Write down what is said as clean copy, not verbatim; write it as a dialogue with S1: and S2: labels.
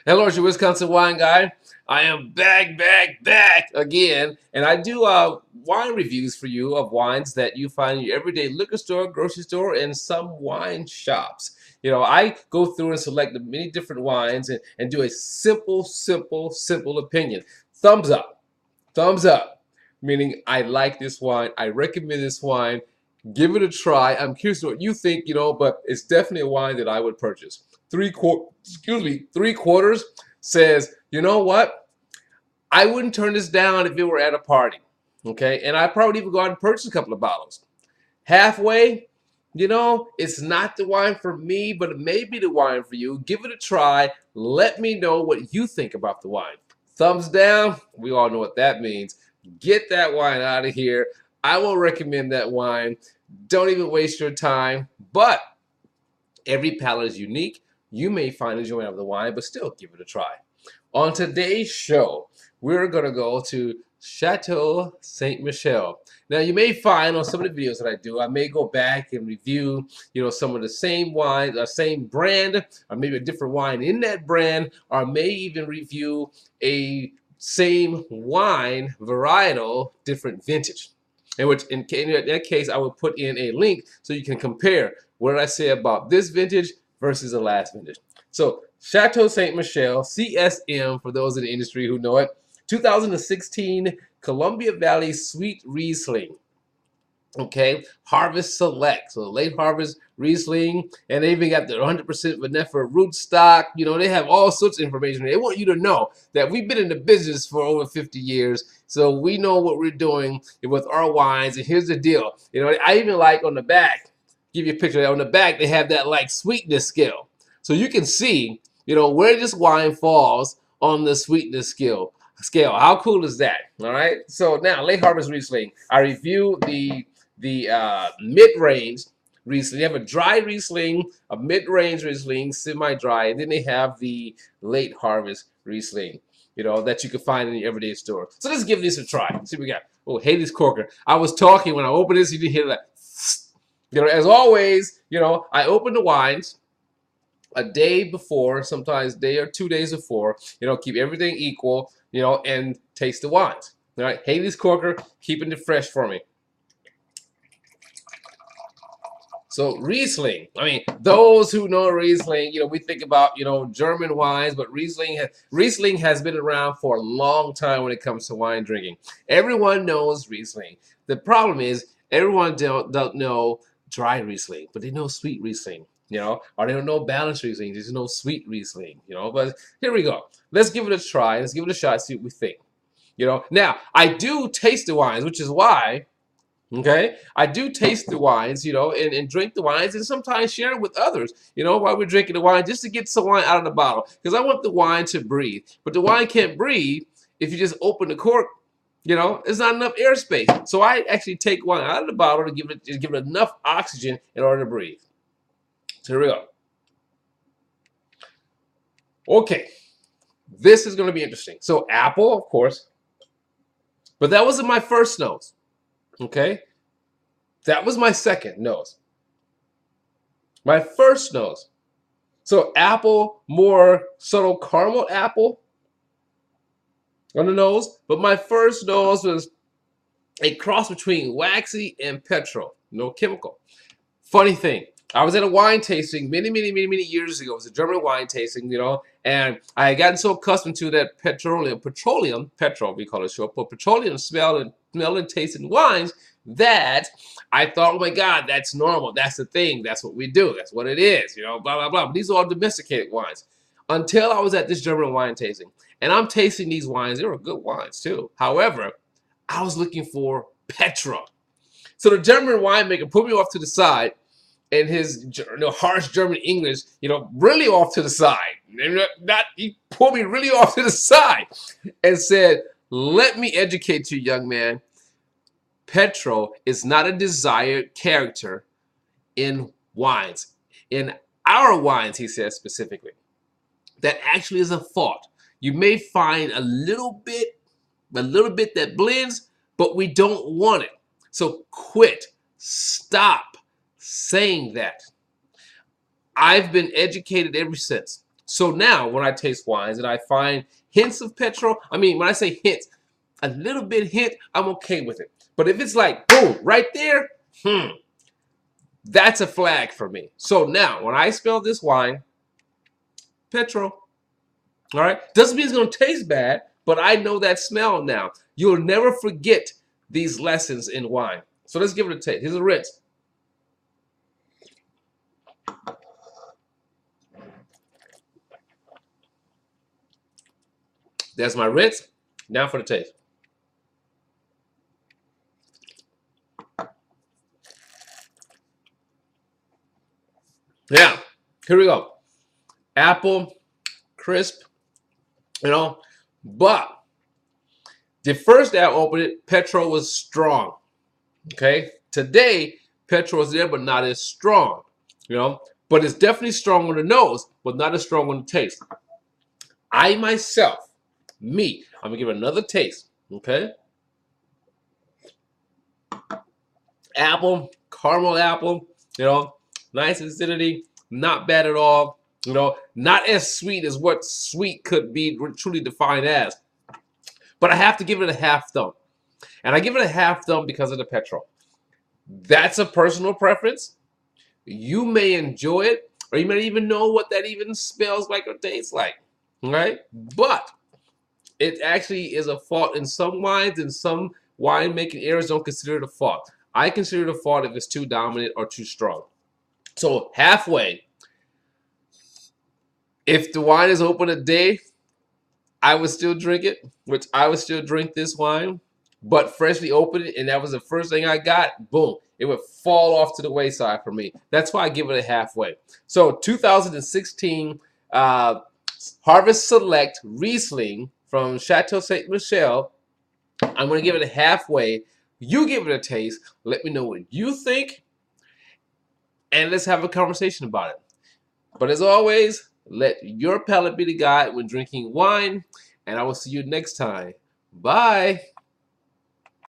S1: Hello, it's your Wisconsin wine guy. I am back again, and I do wine reviews for you of wines that you find in your everyday liquor store, grocery store, and some wine shops. I go through and select the many different wines and do a simple opinion. Thumbs up, thumbs up, meaning I like this wine, I recommend this wine, give it a try. I'm curious what you think, but it's definitely a wine that I would purchase. Three quarters says, you know what? I wouldn't turn this down if it were at a party. Okay, and I probably even go out and purchase a couple of bottles. Halfway, it's not the wine for me, but it may be the wine for you. Give it a try. Let me know what you think about the wine. Thumbs down, we all know what that means. Get that wine out of here. I won't recommend that wine. Don't even waste your time. But every palate is unique. You may find enjoyment of the wine, but still give it a try. On today's show, we're going to go to Chateau StMichelle. Now, you may find on some of the videos that I do, I may go back and review, some of the same wine, same brand, or maybe a different wine in that brand, or may even review a same wine varietal, different vintage. In that case, I would put in a link so you can compare what did I say about this vintage versus the last vintage. So Chateau StMichelle, CSM, for those in the industry who know it, 2016 Columbia Valley Sweet Riesling. Okay, Harvest Select, so late harvest Riesling, and they even got the 100% Vanessa rootstock. They have all sorts of information. They want you to know that we've been in the business for over 50 years, so we know what we're doing with our wines. And here's the deal, I even like on the back, give you a picture. On the back, they have that like sweetness scale, so you can see, where this wine falls on the sweetness scale. How cool is that? All right. So now, late harvest Riesling. I review the mid-range Riesling. They have a dry Riesling, a mid-range Riesling, semi-dry, and then they have the late harvest Riesling, that you can find in the everyday store. So let's give this a try. Let's see what we got. Oh, Haley's corker. I was talking when I opened this, you didn't hear that. As always, I open the wines a day before, sometimes a day or 2 days before, keep everything equal, and taste the wines. All right, Haley's corker, keeping it fresh for me. So Riesling, those who know Riesling, we think about, German wines, but Riesling has been around for a long time when it comes to wine drinking. Everyone knows Riesling. The problem is everyone don't know dry Riesling, but they know sweet Riesling, or they don't know balanced Riesling, they just know sweet Riesling, but here we go. Let's give it a try. Let's give it a shot, see what we think. Now, I do taste the wines, which is why, okay, I do taste the wines, and drink the wines, and sometimes share it with others, while we're drinking the wine, just to get some wine out of the bottle, because I want the wine to breathe. But the wine can't breathe if you just open the cork. There's not enough airspace. So I actually take wine out of the bottle to give it enough oxygen in order to breathe. So here we go. Okay, this is going to be interesting. So apple, of course, but that wasn't my first nose. Okay, that was my second nose. My first nose. So apple, more subtle caramel apple on the nose, but my first nose was a cross between waxy and petrol, no chemical. Funny thing, I was at a wine tasting many years ago. It was a German wine tasting, and I had gotten so accustomed to that petroleum, we call it short, but petroleum smell and taste in wines that I thought, oh my God, that's normal. That's the thing. That's what we do. That's what it is, blah, blah, blah. But these are all domesticated wines. Until I was at this German wine tasting, and I'm tasting these wines. They were good wines too. However, I was looking for petrol. So the German winemaker put me off to the side, and his harsh German English, really off to the side. He pulled me really off to the side and said, let me educate you, young man. Petrol is not a desired character in wines. In our wines, he says specifically, that actually is a fault. You may find a little bit that blends, but we don't want it. So quit, stop saying that. I've been educated ever since. So now when I taste wines and I find hints of petrol, I mean, when I say hints, a little bit hint, I'm okay with it. But if it's like, boom, right there, that's a flag for me. So now when I smell this wine, petrol, all right? Doesn't mean it's going to taste bad, but I know that smell now. You'll never forget these lessons in wine. So let's give it a taste. Here's a rinse. That's my rinse. Now for the taste. Yeah, here we go. Apple, crisp, you know, but the first day I opened it, petrol was strong. Okay, today petrol is there, but not as strong. You know, but it's definitely strong on the nose, but not as strong on the taste. I myself, I'm gonna give it another taste. Okay, apple, caramel apple. You know, nice acidity, not bad at all. You know, not as sweet as what sweet could be truly defined as. But I have to give it a half thumb. And I give it a half thumb because of the petrol. That's a personal preference. You may enjoy it, or you may even know what that even smells like or tastes like. Right? But it actually is a fault in some wines, and some winemaking areas don't consider it a fault. I consider it a fault if it's too dominant or too strong. So halfway, if the wine is open a day, I would still drink it, which I would still drink this wine, but freshly opened it, and that was the first thing I got, boom, it would fall off to the wayside for me. That's why I give it a halfway. So 2016 Harvest Select Riesling from Chateau StMichelle, I'm going to give it a halfway. You give it a taste. Let me know what you think, and let's have a conversation about it. But as always, let your palate be the guide when drinking wine, and I will see you next time. Bye.